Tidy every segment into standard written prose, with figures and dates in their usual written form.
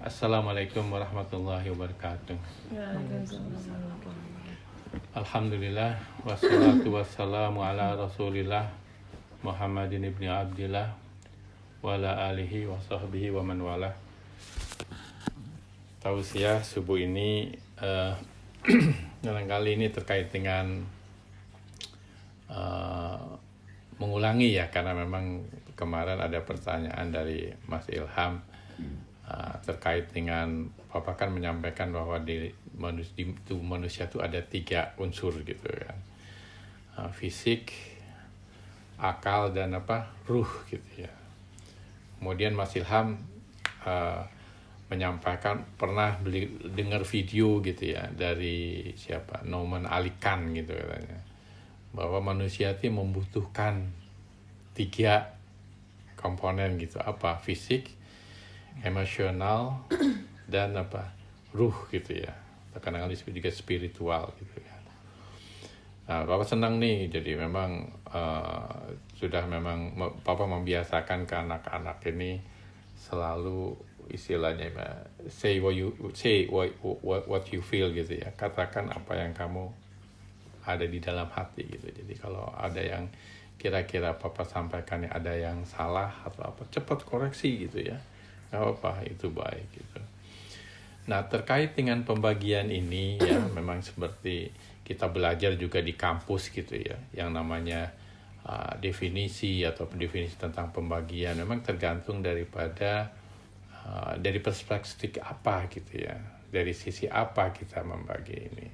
Assalamualaikum warahmatullahi wabarakatuh. Alhamdulillah wassalatu wassalamu ala Rasulillah Muhammadin ibni Abdillah wa ala alihi wa sahbihi wa man wala. Tausiah subuh ini barangkali ini terkait dengan mengulangi ya, karena memang kemarin ada pertanyaan dari Mas Ilham terkait dengan Bapak kan menyampaikan bahwa di tubuh manusia itu ada 3 unsur gitu kan, fisik, akal dan ruh gitu ya. Kemudian Mas Ilham menyampaikan pernah dengar video gitu ya dari siapa, Nouman Ali Khan gitu katanya, bahwa manusia itu membutuhkan 3 komponen gitu, fisik, emosional, dan ruh gitu ya. Kadang-kadang disebut juga spiritual gitu kan. Nah, Bapak senang nih, jadi memang sudah memang Bapak membiasakan ke anak-anak ini selalu istilahnya say what you feel gitu ya. Katakan apa yang kamu ada di dalam hati gitu. Jadi kalau ada yang kira-kira Papa sampaikan ada yang salah atau cepat koreksi gitu ya. Gak apa-apa, itu baik gitu. Nah, terkait dengan pembagian ini ya, memang seperti kita belajar juga di kampus gitu ya, yang namanya definisi atau definisi tentang pembagian memang tergantung daripada dari perspektif apa gitu ya, dari sisi apa kita membagi ini.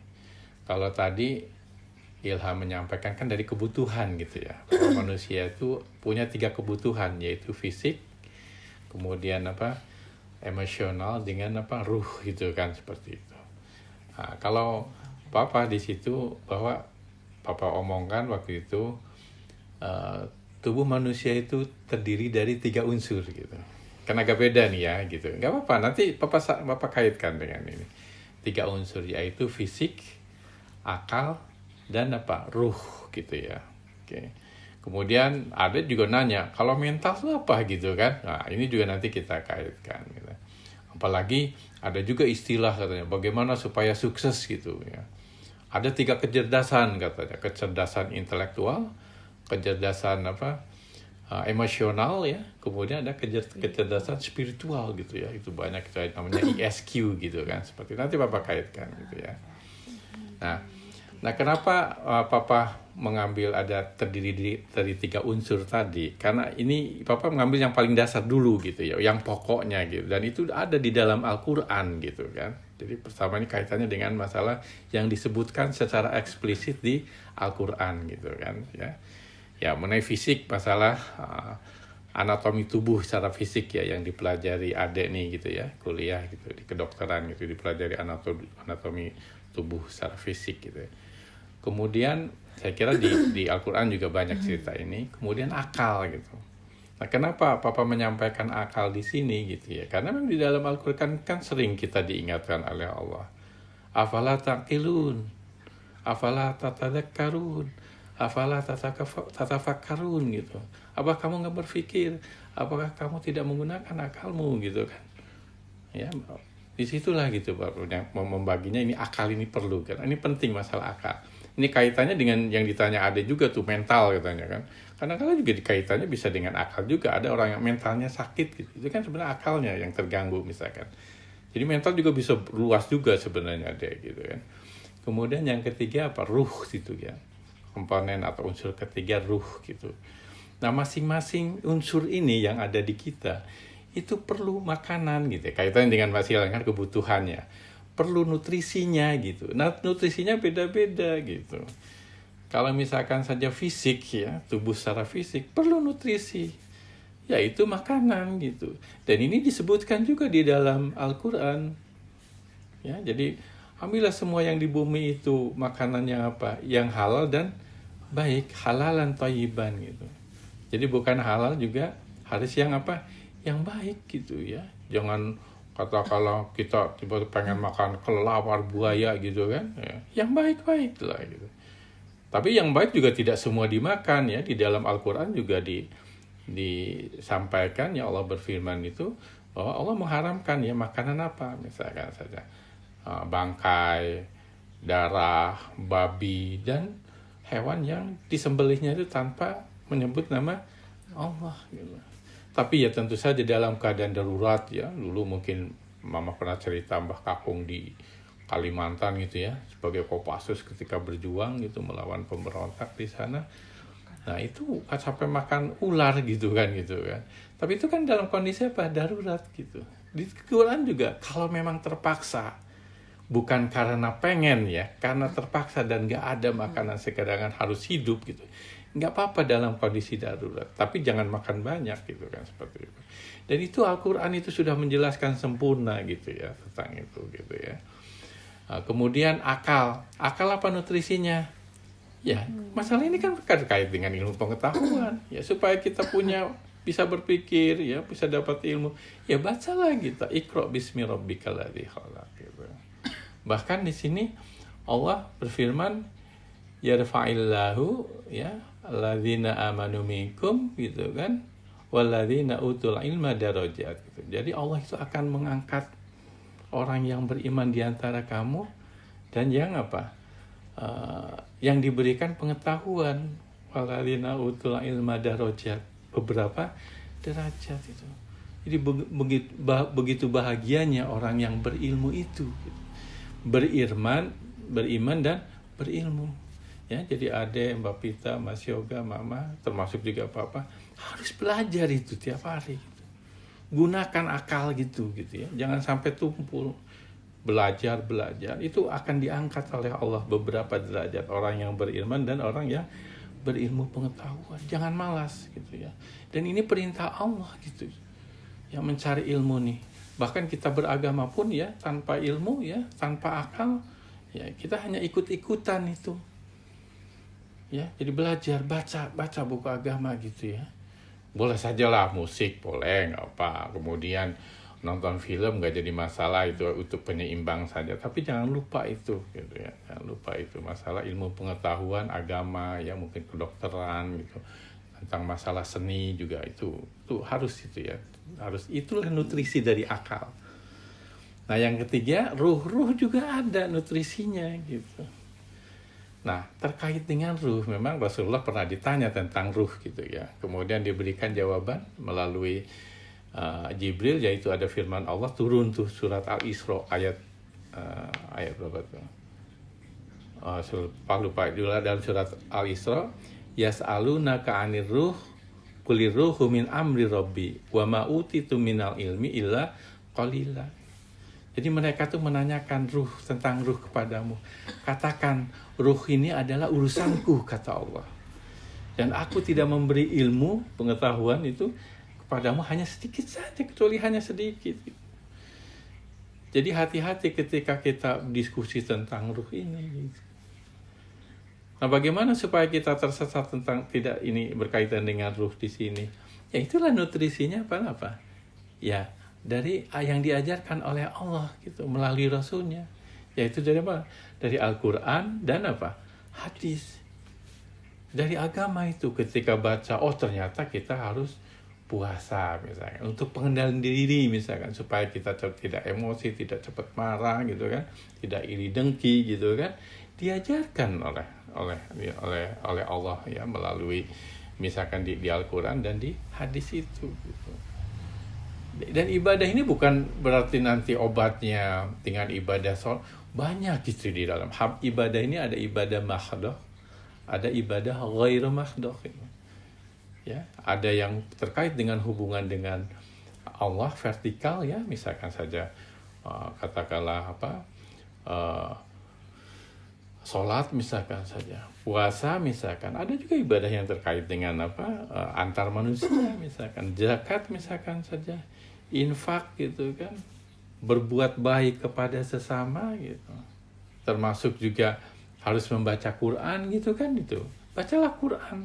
Kalau tadi Ilham menyampaikan kan dari kebutuhan gitu ya, bahwa manusia itu punya 3 kebutuhan, yaitu fisik, kemudian emosional dengan ruh gitu kan, seperti itu. Nah, kalau Papa di situ bahwa Papa omongkan waktu itu tubuh manusia itu terdiri dari 3 unsur gitu. Kan agak beda nih ya gitu. Nggak apa-apa, nanti Papa kaitkan dengan ini. 3 unsur yaitu fisik, akal, dan ruh gitu ya. Oke. Kemudian ada juga nanya, kalau mental itu apa gitu kan? Nah, ini juga nanti kita kaitkan gitu. Apalagi ada juga istilah katanya, bagaimana supaya sukses gitu ya. Ada 3 kecerdasan katanya, kecerdasan intelektual, kecerdasan emosional ya, kemudian ada kecerdasan spiritual gitu ya. Itu banyak, itu namanya ESQ gitu kan. Seperti nanti Bapak kaitkan gitu ya. Nah, kenapa Papa mengambil ada terdiri dari 3 unsur tadi? Karena ini Papa mengambil yang paling dasar dulu gitu ya, yang pokoknya gitu. Dan itu ada di dalam Al-Quran gitu kan. Jadi pertama ini kaitannya dengan masalah yang disebutkan secara eksplisit di Al-Quran gitu kan ya. Ya, mengenai fisik, masalah anatomi tubuh secara fisik ya, yang dipelajari adik nih gitu ya, kuliah gitu di kedokteran gitu, dipelajari anatomi tubuh secara fisik gitu ya. Kemudian saya kira di Al-Quran juga banyak cerita ini. Kemudian akal gitu. Nah, kenapa Papa menyampaikan akal di sini gitu ya? Karena memang di dalam Al-Quran kan sering kita diingatkan oleh Allah. Afala taqilun, afala tatadakkarun, afala tatafakkarun gitu. Apa kamu nggak berpikir? Apakah kamu tidak menggunakan akalmu gitu kan? Ya, disitulah gitu Bapak yang membaginya, ini akal ini perlu kan. Ini penting masalah akal. Ini kaitannya dengan yang ditanya ada juga tuh, mental katanya kan. Karena kalau juga dikaitannya bisa dengan akal juga. Ada orang yang mentalnya sakit gitu. Itu kan sebenarnya akalnya yang terganggu misalkan. Jadi mental juga bisa luas juga sebenarnya ada gitu kan. Kemudian yang ketiga ruh gitu ya. Komponen atau unsur ketiga ruh gitu. Nah, masing-masing unsur ini yang ada di kita itu perlu makanan gitu ya. Kaitannya dengan masalah kan kebutuhannya. Perlu nutrisinya gitu. Nah, nutrisinya beda-beda gitu. Kalau misalkan saja fisik ya, tubuh secara fisik perlu nutrisi, yaitu makanan gitu. Dan ini disebutkan juga di dalam Al-Quran. Ya, jadi ambillah semua yang di bumi itu makanannya yang halal dan baik, halalan thayyiban gitu. Jadi bukan halal juga harus yang yang baik gitu ya. Jangan katakanlah kita tiba-tiba pengen makan kelelawar, buaya gitu kan ya. Yang baik-baik lah gitu. Tapi yang baik juga tidak semua dimakan ya. Di dalam Al-Quran juga disampaikan ya, Allah berfirman itu bahwa Allah mengharamkan ya makanan apa, misalkan saja bangkai, darah, babi, dan hewan yang disembelihnya itu tanpa menyebut nama Allah gitu. Tapi ya tentu saja dalam keadaan darurat ya. Dulu mungkin Mama pernah cerita Mbah Kakung di Kalimantan gitu ya, sebagai Kopassus ketika berjuang gitu melawan pemberontak di sana. Nah itu kan sampai makan ular gitu kan. Tapi itu kan dalam kondisi apa? Darurat gitu. Di Quran juga kalau memang terpaksa, bukan karena pengen ya, karena terpaksa dan gak ada makanan sekedar harus hidup gitu, nggak apa-apa dalam kondisi darurat, tapi jangan makan banyak gitu kan, seperti itu. Dan itu Al-Quran itu sudah menjelaskan sempurna gitu ya tentang itu gitu ya. Kemudian akal apa nutrisinya? Ya masalah ini kan terkait dengan ilmu pengetahuan ya, supaya kita bisa berpikir ya, bisa dapat ilmu ya, bacalah kita Iqra bismi rabbikal ladzi khalaq gitu. Bahkan di sini Allah berfirman yarfa'illahu ya alladzina amanu minkum gitu kan, walladzina utul ilma darajat gitu. Jadi Allah itu akan mengangkat orang yang beriman di antara kamu dan yang yang diberikan pengetahuan, walladzina utul ilma darajat, beberapa derajat itu. Jadi begitu bahagianya orang yang berilmu itu gitu. Beriman dan berilmu. Ya, jadi adek, Mbak Pita, Mas Yoga, Mama, termasuk juga Papa, harus belajar itu tiap hari. Gitu. Gunakan akal gitu ya. Jangan sampai tumpul. Belajar. Itu akan diangkat oleh Allah beberapa derajat. Orang yang beriman dan orang yang berilmu pengetahuan. Jangan malas gitu ya. Dan ini perintah Allah gitu. Yang mencari ilmu nih. Bahkan kita beragama pun ya, tanpa ilmu ya, tanpa akal, ya kita hanya ikut-ikutan itu. Ya, jadi belajar, baca buku agama gitu ya. Boleh sajalah musik, boleh, nggak apa. Kemudian nonton film nggak jadi masalah, itu untuk penyeimbang saja. Tapi jangan lupa itu, gitu ya. Jangan lupa itu masalah ilmu pengetahuan agama, ya mungkin kedokteran gitu. Tentang masalah seni juga itu harus itu ya. Harus, itulah nutrisi dari akal. Nah yang ketiga, ruh juga ada nutrisinya gitu. Nah, terkait dengan ruh, memang Rasulullah pernah ditanya tentang ruh gitu ya. Kemudian diberikan jawaban melalui Jibril, yaitu ada firman Allah turun tuh surat Al-Isra ayat berapa tuh? Lupa juga dalam surat Al-Isra, yas'alunaka 'anir ruh qulir ruhu min amri rabbi wa ma utitu minal ilmi illa qalila. Jadi mereka tuh menanyakan tentang ruh kepadamu. Katakan, ruh ini adalah urusanku, kata Allah. Dan aku tidak memberi ilmu, pengetahuan itu kepadamu hanya sedikit saja, kecuali hanya sedikit. Jadi hati-hati ketika kita diskusi tentang ruh ini. Nah, bagaimana supaya kita tersesat tentang tidak ini berkaitan dengan ruh di sini? Ya itulah nutrisinya apa? Ya, dari yang diajarkan oleh Allah gitu melalui Rasulnya, yaitu dari apa? Dari Al-Quran dan hadis. Dari agama itu ketika baca, ternyata kita harus puasa misalkan untuk pengendalian diri misalkan, supaya kita tidak emosi, tidak cepat marah gitu kan, tidak iri dengki gitu kan, diajarkan oleh Allah ya melalui misalkan di Al-Quran dan di hadis itu gitu. Dan ibadah ini bukan berarti nanti obatnya dengan ibadah banyak gitu di dalam. Ibadah ini ada ibadah mahdoh, ada ibadah ghairu mahdoh. Ya, ada yang terkait dengan hubungan dengan Allah vertikal ya, misalkan saja katakanlah sholat misalkan saja, puasa misalkan, ada juga ibadah yang terkait dengan antar manusia misalkan, zakat misalkan saja, infak gitu kan, berbuat baik kepada sesama gitu, termasuk juga harus membaca Quran gitu kan, itu bacalah Quran,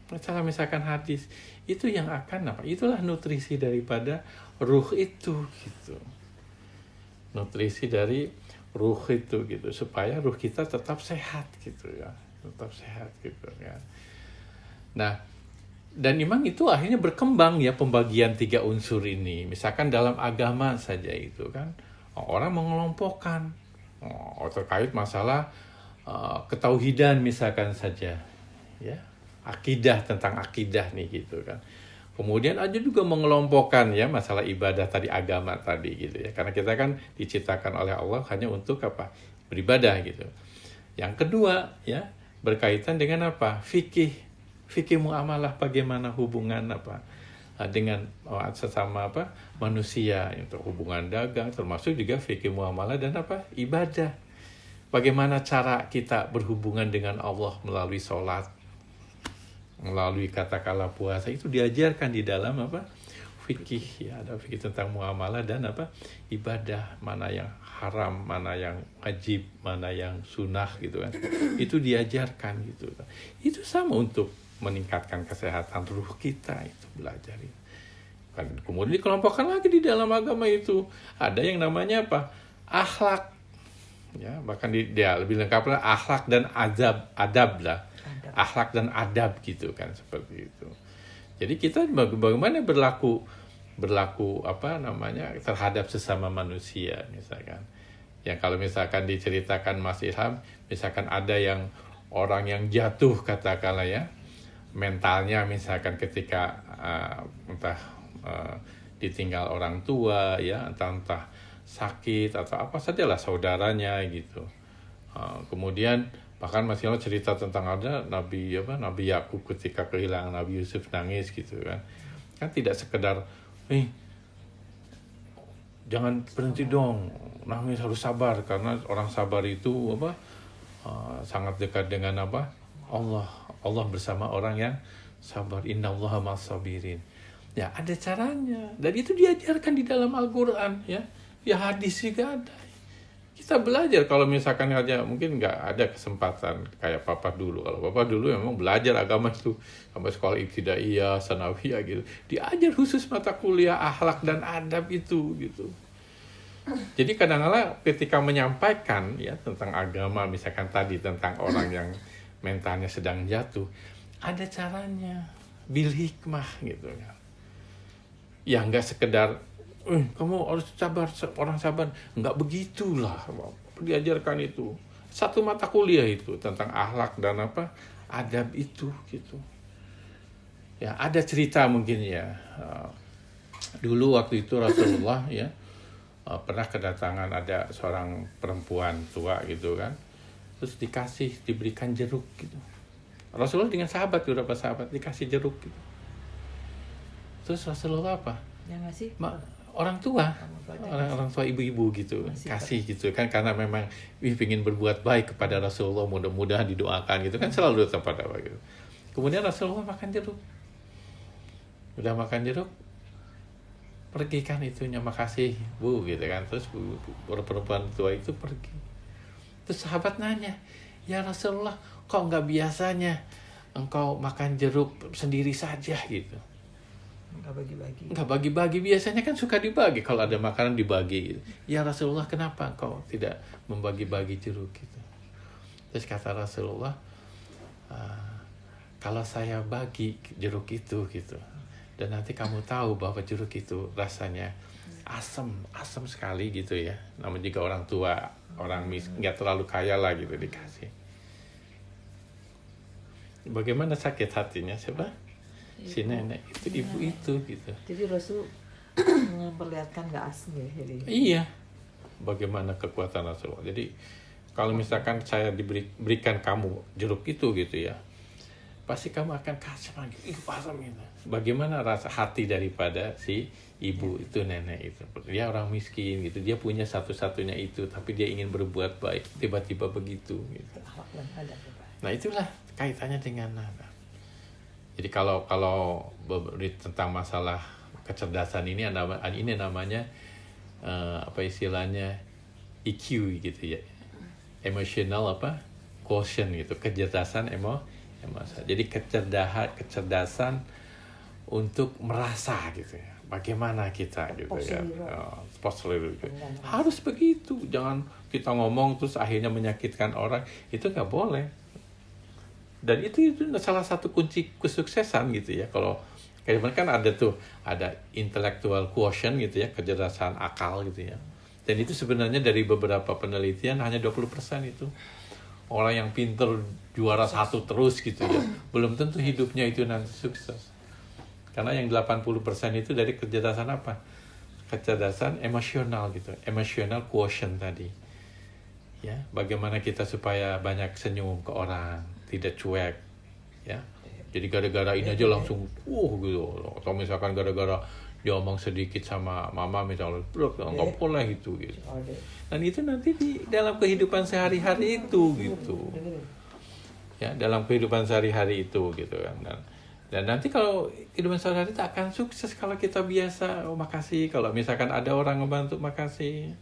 bacalah misalkan hadis, itu yang akan itulah nutrisi daripada ruh itu gitu, nutrisi dari ruh itu gitu, supaya ruh kita tetap sehat gitu ya, tetap sehat gitu ya. Nah, Dan memang itu akhirnya berkembang ya pembagian 3 unsur ini. Misalkan dalam agama saja itu kan orang mengelompokkan terkait masalah ketauhidan misalkan saja ya, akidah, tentang akidah nih gitu kan. Kemudian ada juga mengelompokkan ya masalah ibadah tadi, agama tadi gitu ya. Karena kita kan diciptakan oleh Allah hanya untuk apa? Beribadah gitu. Yang kedua ya berkaitan dengan apa? Fikih muamalah, bagaimana hubungan apa dengan sesama apa manusia, untuk hubungan dagang, termasuk juga fikih muamalah dan apa ibadah. Bagaimana cara kita berhubungan dengan Allah melalui sholat, melalui katakanlah puasa, itu diajarkan di dalam apa fikih ya, ada fikih tentang muamalah dan apa ibadah, mana yang haram, mana yang wajib, mana yang sunnah gitu kan. Itu diajarkan gitu. Itu sama untuk meningkatkan kesehatan ruh kita, itu belajar itu. Kemudian dikelompokkan lagi di dalam agama itu ada yang namanya apa? Akhlak. Ya, bahkan dia lebih lengkap lah, akhlak dan adab lah. Akhlak dan adab gitu kan, seperti itu. Jadi kita bagaimana berlaku apa namanya terhadap sesama manusia misalkan. Yang kalau misalkan diceritakan Mas Ilham, misalkan ada yang orang yang jatuh katakanlah ya, mentalnya misalkan ketika ditinggal orang tua ya, entah sakit atau apa sajalah saudaranya gitu. Kemudian bahkan masih cerita tentang ada Nabi Yakub ketika kehilangan Nabi Yusuf nangis gitu kan. Kan tidak sekedar jangan berhenti dong nangis, harus sabar, karena orang sabar itu sangat dekat dengan apa? Allah bersama orang yang sabar. Innallaha ma'as-sabirin. Ya, ada caranya. Dan itu diajarkan di dalam Al-Qur'an ya. Ya, hadis juga ada. Kita belajar kalau misalkan aja mungkin nggak ada kesempatan kayak Papa dulu. Kalau Papa dulu memang belajar agama itu sampai sekolah ibtidaiyah, sanawiyah gitu. Diajar khusus mata kuliah akhlak dan adab itu gitu. Jadi kadang-kadang ketika menyampaikan ya tentang agama, misalkan tadi tentang orang yang mentalnya sedang jatuh, ada caranya, bil hikmah gitu kan. Ya nggak sekedar, kamu harus sabar, orang sabar, nggak begitulah. Diajarkan itu satu mata kuliah itu tentang akhlak dan apa adab itu gitu. Ya ada cerita mungkin ya. Dulu waktu itu Rasulullah ya pernah kedatangan ada seorang perempuan tua gitu kan, terus diberikan jeruk gitu. Rasulullah dengan sahabat, beberapa sahabat dikasih jeruk gitu. Terus Rasulullah apa? Yang ngasih orang tua ibu-ibu gitu kasih gitu kan, karena memang ingin berbuat baik kepada Rasulullah, mudah-mudahan didoakan gitu kan, selalu doa pada gitu. Kemudian Rasulullah makan jeruk, udah makan jeruk pergi kan itunya, makasih bu gitu kan. Terus perempuan tua itu pergi. Terus sahabat nanya, ya Rasulullah kok nggak biasanya engkau makan jeruk sendiri saja gitu, nggak bagi-bagi, biasanya kan suka dibagi, kalau ada makanan dibagi gitu. Ya Rasulullah kenapa engkau tidak membagi-bagi jeruk gitu? Terus kata Rasulullah, kalau saya bagi jeruk itu gitu, dan nanti kamu tahu bahwa jeruk itu rasanya asam sekali gitu ya. Namun jika orang tua, orang miskin, nggak terlalu kaya lah gitu dikasih, bagaimana sakit hatinya siapa? Si nenek itu, ibu itu gitu. Jadi Rasul memperlihatkan nggak asing ya. Jadi. Iya. Bagaimana kekuatan Rasulullah. Jadi kalau misalkan saya diberikan kamu jeruk itu gitu ya, pasti kamu akan kasih lagi, asam gitu. Bagaimana rasa hati daripada si ibu itu, nenek itu. Dia orang miskin gitu, dia punya satu-satunya itu, tapi dia ingin berbuat baik, tiba-tiba begitu gitu. Nah itulah kaitannya dengan apa. Jadi kalau tentang masalah kecerdasan ini namanya apa istilahnya EQ gitu ya, emotional apa quotient gitu, kecerdasan emosi. Jadi kecerdasan untuk merasa gitu ya, bagaimana kita gitu ya, gitu. Harus begitu, jangan kita ngomong terus akhirnya menyakitkan orang, itu nggak boleh. Dan itu salah satu kunci kesuksesan gitu ya. Kalau kayak kan ada intellectual quotient gitu ya, kecerdasan akal gitu ya. Dan itu sebenarnya dari beberapa penelitian hanya 20% itu. Orang yang pinter juara satu terus gitu ya. Belum tentu hidupnya itu nanti sukses. Karena yang 80% itu dari kecerdasan apa? Kecerdasan emosional gitu. Emotional quotient tadi. Ya, bagaimana kita supaya banyak senyum ke orang, tidak cuek, ya. Jadi gara-gara ini aja langsung, gitu. Atau misalkan gara-gara dia omong sedikit sama mama misalnya, nggak boleh gitu. Dan itu nanti di dalam kehidupan sehari-hari itu, gitu. Ya, dalam kehidupan sehari-hari itu, gitu kan. Dan nanti kalau kehidupan sehari-hari itu akan sukses kalau kita biasa, makasih. Kalau misalkan ada orang ngebantu, makasih.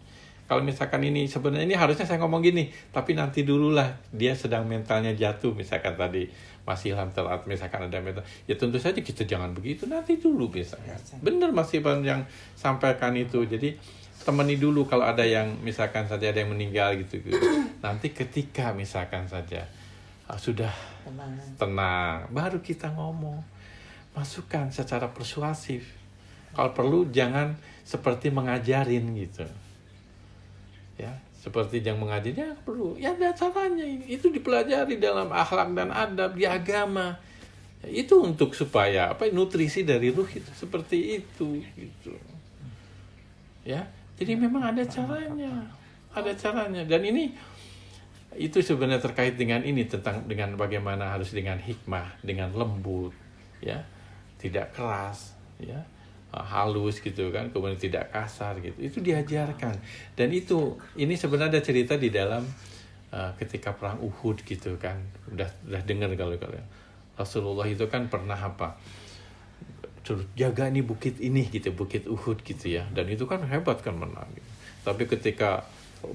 Kalau misalkan ini sebenarnya ini harusnya saya ngomong gini, tapi nanti dululah dia sedang mentalnya jatuh, misalkan tadi Mas Ilham telat, misalkan ada mental, ya tentu saja kita jangan begitu, nanti dulu misalkan. Benar Mas Ilham yang sampaikan itu, jadi temani dulu kalau ada yang misalkan saja ada yang meninggal gitu. Nanti ketika misalkan saja sudah tenang, baru kita ngomong, masukkan secara persuasif. Kalau perlu jangan seperti mengajarin gitu. Ya, seperti yang mengajarnya perlu ya ada caranya, itu dipelajari dalam akhlak dan adab di agama ya, itu untuk supaya nutrisi dari ruh itu seperti itu gitu ya. Jadi memang ada caranya dan ini itu sebenarnya terkait dengan ini, dengan bagaimana harus dengan hikmah, dengan lembut ya, tidak keras ya, halus gitu kan, kemudian tidak kasar gitu, itu diajarkan. Dan ini sebenarnya ada cerita di dalam ketika perang Uhud gitu kan, udah dengar kalau Rasulullah itu kan pernah suruh jaga nih bukit ini gitu, bukit Uhud gitu ya, dan itu kan hebat kan menang gitu. Tapi ketika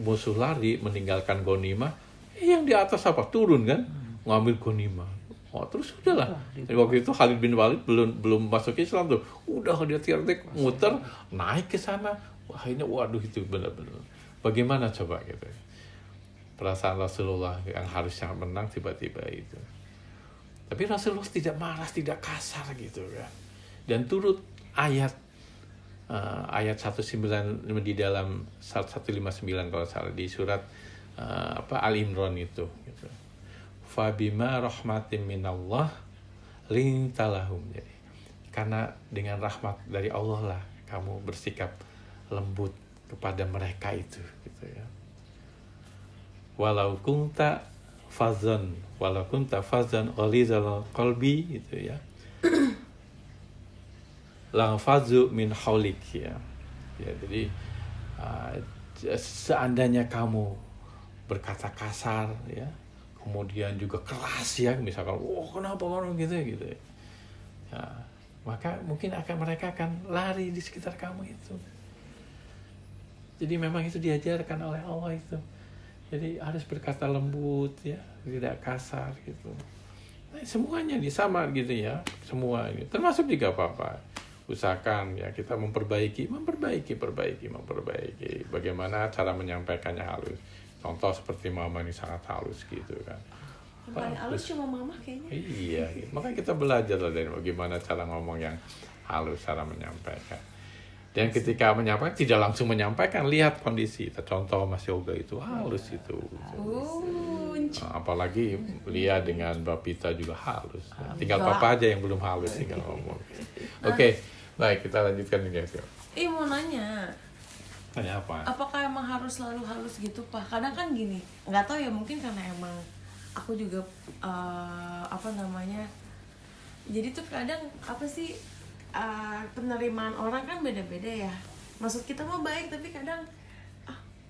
musuh lari meninggalkan ghanimah, yang di atas turun kan, ngambil ghanimah. Terus udahlah. Waktu itu Khalid bin Walid belum masuk Islam tuh. Udah dia tiap-tiap muter naik ke sana. Wah, ini waduh itu benar-benar. Bagaimana coba gitu. Perasaan Rasulullah yang harusnya menang tiba-tiba itu. Tapi Rasulullah tidak marah, tidak kasar gitu kan. Dan turut ayat 109 di dalam 159 kalau salah di surat Al-Imran itu gitu. Fabima rahmatin minallah lintalahum, jadi karena dengan rahmat dari Allah lah kamu bersikap lembut kepada mereka itu gitu ya. Walau kunta fazan ghalizal qalbi gitu ya, lang fazu min haulik ya. Jadi seandainya kamu berkata kasar ya, kemudian juga keras ya, misalkan kenapa orang gitu ya, maka mungkin mereka akan lari di sekitar kamu itu. Jadi memang itu diajarkan oleh Allah itu, jadi harus berkata lembut ya, tidak kasar gitu. Nah, semuanya sama gitu ya, semua ini termasuk juga apa usahakan ya kita memperbaiki bagaimana cara menyampaikannya halus. Contoh seperti mama ini sangat halus gitu kan. Yang paling halus cuma mama kayaknya. Iya, gitu. Makanya kita belajar dari bagaimana cara ngomong yang halus, cara menyampaikan. Dan ketika menyampaikan tidak langsung menyampaikan, lihat kondisi. Contoh Mas Yoga itu halus itu. Apalagi Lia dengan Mbak Pita juga halus. Tinggal Papa aja yang belum halus sih kalau ngomong. Oke, baik kita lanjutkan ini guys. Mau nanya. Tanya apa? Apakah emang harus selalu halus gitu, Pak? Kadang kan gini, nggak tahu ya, mungkin karena emang aku juga jadi tuh kadang penerimaan orang kan beda-beda ya. Maksud kita mah baik, tapi kadang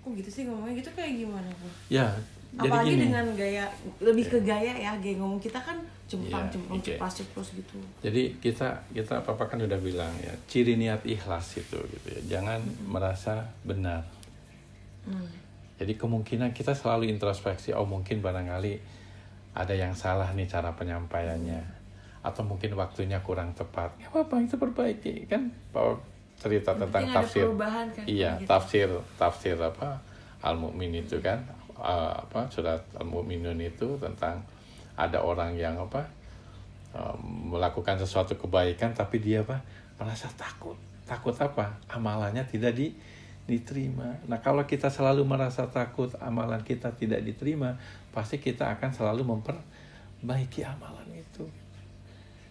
kok gitu sih ngomongnya gitu, kayak gimana Bu? Ya, apalagi jadi dengan gaya, lebih ke gaya ya, gaya ngomong kita kan ceplas gitu. Jadi kita Papa kan udah bilang ya, ciri niat ikhlas itu gitu ya, jangan merasa benar. Jadi kemungkinan kita selalu introspeksi, mungkin barangkali ada yang salah nih cara penyampaiannya, atau mungkin waktunya kurang tepat. Ya apa itu perbaiki kan. Papa cerita tentang tafsir. Kan, iya, gitu. tafsir Al-Mu'min itu kan, surat Al-Mu'minun itu tentang ada orang yang melakukan sesuatu kebaikan tapi dia merasa takut. Takut apa? Amalannya tidak diterima. Nah, kalau kita selalu merasa takut amalan kita tidak diterima, pasti kita akan selalu memperbaiki amalan itu.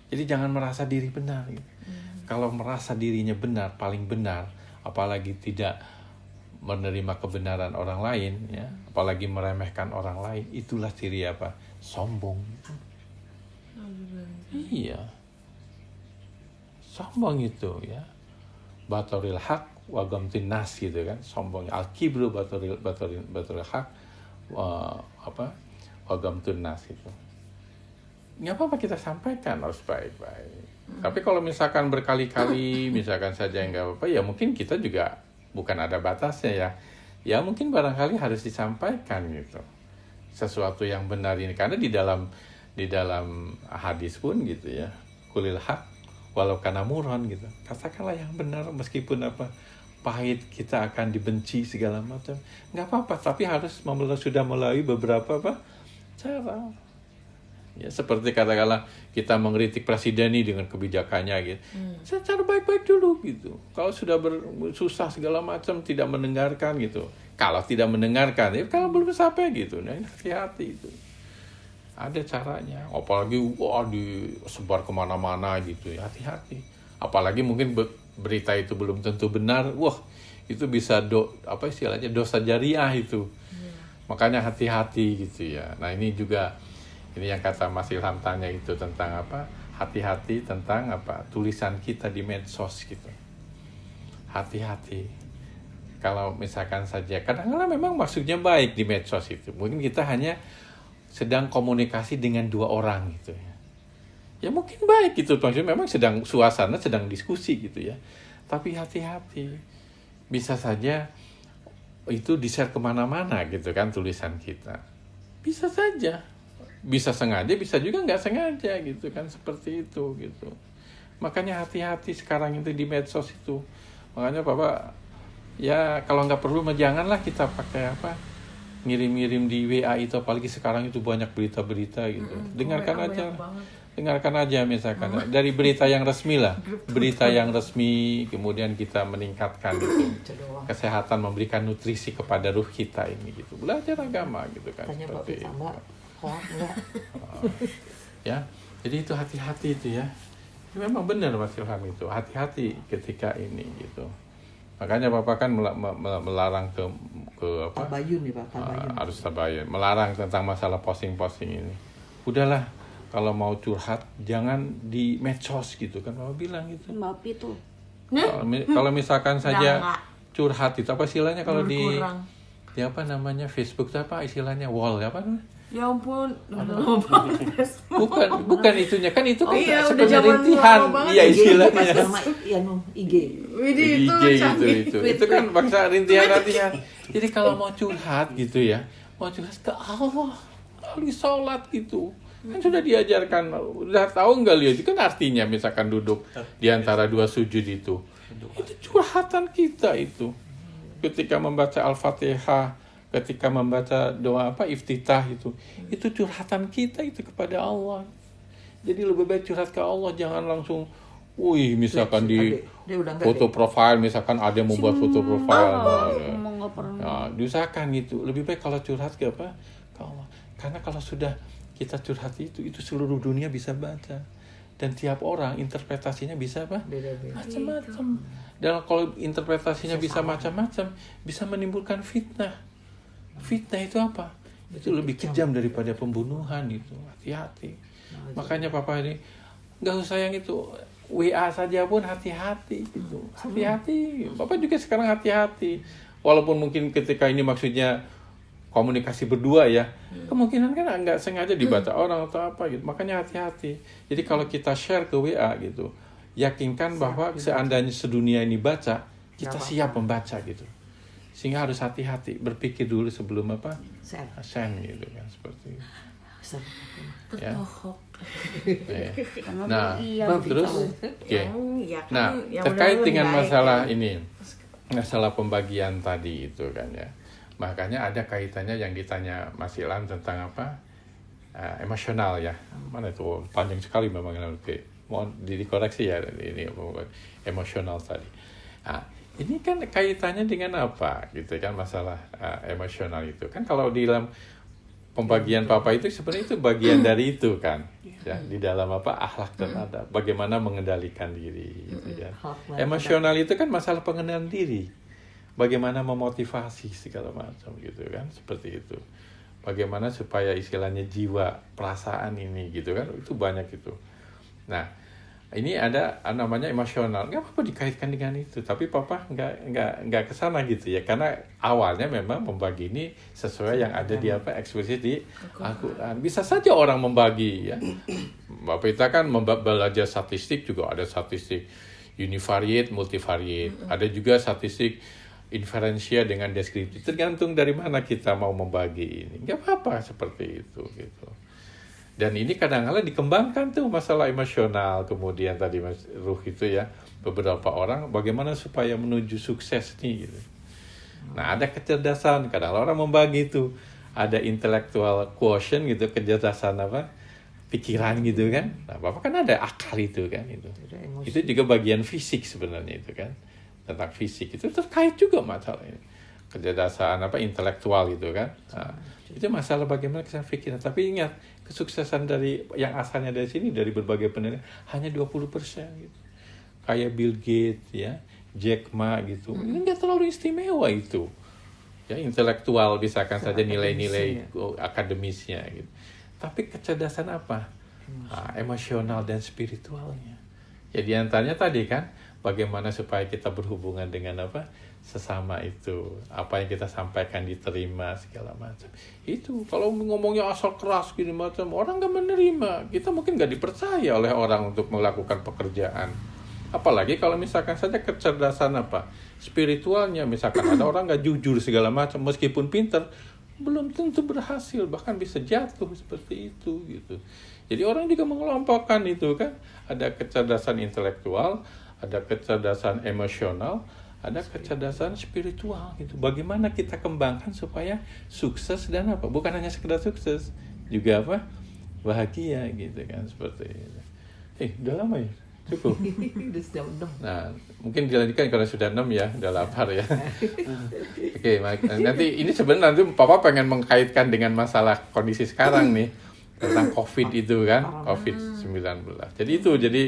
Jadi jangan merasa diri benar. Kalau merasa dirinya benar, paling benar, apalagi tidak menerima kebenaran orang lain, ya, apalagi meremehkan orang lain, itulah ciri sombong. Iya, sombong itu, ya. Batoril haq wa gamtin nas gitu kan, sombong. Al-kibru batoril haq wa gamtun nas itu. Nggak apa-apa kita sampaikan, harus baik-baik. Tapi kalau misalkan berkali-kali, misalkan saja nggak apa-apa, ya mungkin kita juga bukan ada batasnya ya. Ya mungkin barangkali harus disampaikan gitu. Sesuatu yang benar ini, karena di dalam hadis pun gitu ya. Kulil haq walau kana muron gitu. Katakanlah yang benar meskipun pahit, kita akan dibenci segala macam. Nggak apa-apa, tapi harus sudah melalui beberapa cara. Ya, seperti katakanlah kita mengkritik presiden ini dengan kebijakannya gitu. Secara baik-baik dulu gitu. Kalau sudah susah segala macam tidak mendengarkan gitu. Kalau tidak mendengarkan, ya kalau belum sampai gitu. Nah, hati-hati itu. Ada caranya. Apalagi disebar kemana-mana gitu. Ya, hati-hati. Apalagi mungkin berita itu belum tentu benar. Wah, itu bisa dosa jariah itu. Makanya hati-hati gitu ya. Nah, ini juga yang kata Mas Ilham tanya itu tentang hati-hati tentang tulisan kita di medsos gitu. Hati-hati. Kalau misalkan saja kadang-kadang memang maksudnya baik di medsos itu. Mungkin kita hanya sedang komunikasi dengan dua orang gitu ya. Ya mungkin baik gitu, maksudnya memang suasana sedang diskusi gitu ya. Tapi hati-hati. Bisa saja itu di-share kemana-mana gitu kan tulisan kita. Bisa saja. Bisa sengaja, bisa juga nggak sengaja gitu kan, seperti itu gitu. Makanya hati-hati sekarang itu di medsos itu. Makanya Bapak, ya kalau nggak perlu janganlah kita pakai ngirim-ngirim di WA itu, apalagi sekarang itu banyak berita-berita gitu. Dengarkan aja misalkan dari berita yang resmi lah, berita yang resmi, kemudian kita meningkatkan gitu kesehatan, memberikan nutrisi kepada ruh kita ini gitu, belajar agama gitu kan. Tanya seperti itu. Enggak. Ya, jadi itu hati-hati itu ya. Memang benar Mas Ilham itu, hati-hati ketika ini gitu. Makanya Bapak kan melarang ke tabayun nih Pak, tabayun. Harus tabayun, melarang tentang masalah posting-posting ini. Udahlah, kalau mau curhat jangan di medsos gitu kan Bapak bilang gitu. Maaf itu. Kalau misalkan saja curhat itu istilahnya kalau di Facebook itu istilahnya wall Ya ampun, bukan itunya kan, itu kan sebenarnya rintihan, iya istilahnya. IG. Itu kan bangsa rintihan. Jadi kalau mau curhat gitu ya, mau curhat ke Allah, lalu sholat gitu, kan sudah diajarkan, udah tahu nggak lihat itu kan artinya misalkan duduk di antara dua sujud itu curhatan kita itu, ketika membaca Al-Fatihah, ketika membaca doa iftitah itu curhatan kita itu kepada Allah. Jadi lebih baik curhat ke Allah, jangan langsung misalkan di foto profile, misalkan ada yang membuat foto profile. Nah, diusahakan gitu. Lebih baik kalau curhat ke Allah. Karena kalau sudah kita curhat itu seluruh dunia bisa baca. Dan tiap orang interpretasinya bisa macam-macam. Dan kalau interpretasinya bisa macam-macam, bisa menimbulkan fitnah. Fitnah itu apa? Itu lebih kejam daripada pembunuhan itu. Hati-hati. Makanya Papa ini nggak usah yang itu, WA saja pun hati-hati gitu. Hati-hati. Bapak juga sekarang hati-hati. Walaupun mungkin ketika ini maksudnya komunikasi berdua ya, kemungkinan kan nggak sengaja dibaca orang atau apa gitu. Makanya hati-hati. Jadi kalau kita share ke WA gitu, yakinkan bahwa seandainya sedunia ini baca, kita siap membaca gitu. Sehingga harus hati-hati, berpikir dulu sebelum send gitu kan, seperti itu. Ya. Nah, terus terkait dengan masalah ini, masalah pembagian tadi itu kan ya. Makanya ada kaitannya yang ditanya Mas Ilham tentang emosional ya. Mana itu panjang sekali memang. Oke, mohon dikoreksi ya ini emosional tadi. Nah, ini kan kaitannya dengan apa gitu kan, masalah emosional itu kan. Kalau di dalam pembagian papa itu sebenarnya itu bagian dari itu kan ya, di dalam apa, akhlak dan adab, bagaimana mengendalikan diri gitu ya. Emosional itu kan masalah pengendalian diri, bagaimana memotivasi segala macam gitu kan, seperti itu. Bagaimana supaya istilahnya jiwa perasaan ini gitu kan, itu banyak itu. Nah, ini ada namanya emosional, nggak apa-apa dikaitkan dengan itu, tapi papa nggak kesana gitu ya, karena awalnya memang membagi ini sesuai yang ada di apa, eksplisit di Al-Quran. Bisa saja orang membagi ya, bapak kita kan belajar statistik, juga ada statistik univariate, multivariate, ada juga statistik inferensia dengan deskriptif, tergantung dari mana kita mau membagi ini, nggak apa-apa seperti itu gitu. Dan ini kadang-kadang dikembangkan tuh masalah emosional, kemudian tadi Mas Ruh itu ya, beberapa orang bagaimana supaya menuju sukses nih gitu. Nah, ada kecerdasan, kadang orang membagi itu, ada intellectual quotient gitu, kecerdasan apa, pikiran gitu kan. Nah, Bapak kan ada akal itu kan itu. Itu juga bagian fisik sebenarnya itu kan. Tentang fisik itu terkait juga masalah ini. Kecerdasan apa, intelektual gitu kan. Nah, itu masalah bagaimana kita pikiran. Tapi ingat, kesuksesan dari yang asalnya dari sini, dari berbagai penelitian hanya 20% gitu. Kayak Bill Gates ya, Jack Ma gitu. Ini nggak terlalu istimewa itu. Ya, intelektual misalkan saja nilai-nilai akademisnya gitu. Tapi kecerdasan apa? Nah, emosional dan spiritualnya. Ya diantaranya tadi kan, bagaimana supaya kita berhubungan dengan apa? Sesama itu, apa yang kita sampaikan diterima segala macam. Itu kalau ngomongnya asal keras gini macam, orang nggak menerima, kita mungkin nggak dipercaya oleh orang untuk melakukan pekerjaan. Apalagi kalau misalkan saja kecerdasan apa, spiritualnya, misalkan ada orang nggak jujur segala macam, meskipun pintar, belum tentu berhasil, bahkan bisa jatuh seperti itu gitu. Jadi orang juga mengelompokkan itu kan, ada kecerdasan intelektual, ada kecerdasan emosional, ada kecerdasan spiritual gitu. Bagaimana kita kembangkan supaya sukses dan apa? Bukan hanya sekedar sukses, juga apa? Bahagia gitu kan, seperti itu. Udah lama ya? Cukup. Udah jam 6. Nah, mungkin dilanjutkan karena sudah 6 ya, udah lapar ya. Oke, nanti ini sebenarnya nanti Papa pengen mengkaitkan dengan masalah kondisi sekarang nih, tentang COVID itu kan, COVID-19. Jadi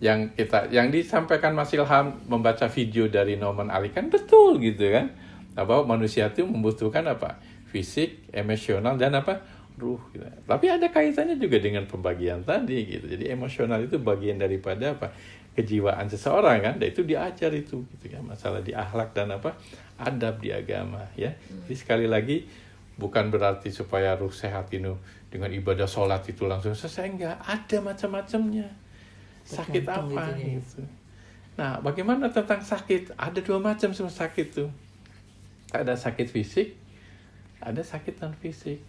yang disampaikan Mas Ilham membaca video dari Norman Ali kan betul gitu kan, bahwa manusia itu membutuhkan apa, fisik, emosional dan apa, ruh gitu. Tapi ada kaitannya juga dengan pembagian tadi gitu. Jadi emosional itu bagian daripada apa, kejiwaan seseorang kan, dan itu diajar itu gitu kan, masalah di akhlak dan apa, adab di agama ya. Jadi sekali lagi bukan berarti supaya ruh sehat itu dengan ibadah sholat itu langsung selesai, enggak, ada macam-macamnya. Sakit apa gitu. Nah, bagaimana tentang sakit? Ada 2 macam sakit tuh. Ada sakit fisik, ada sakit non fisik.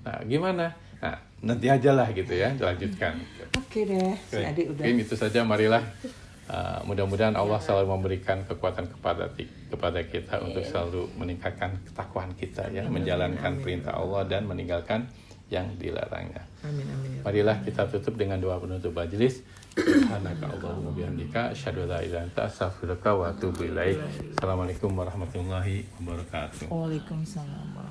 Nah, gimana? Nah, nanti aja lah gitu ya, dilanjutkan. Oke deh, si adik udah. Mungkin itu saja, marilah. Mudah-mudahan Allah selalu memberikan kekuatan kepada kita untuk selalu meningkatkan ketakwaan kita ya, menjalankan perintah Allah dan meninggalkan yang dilarangnya. Amin, amin. Marilah kita tutup dengan doa penutup majelis. Subhanaka Allahumma bihamdika asyhadu an la ilaha illa anta astaghfiruka wa atubu ilaik. Assalamualaikum warahmatullahi wabarakatuh. Waalaikumsalam.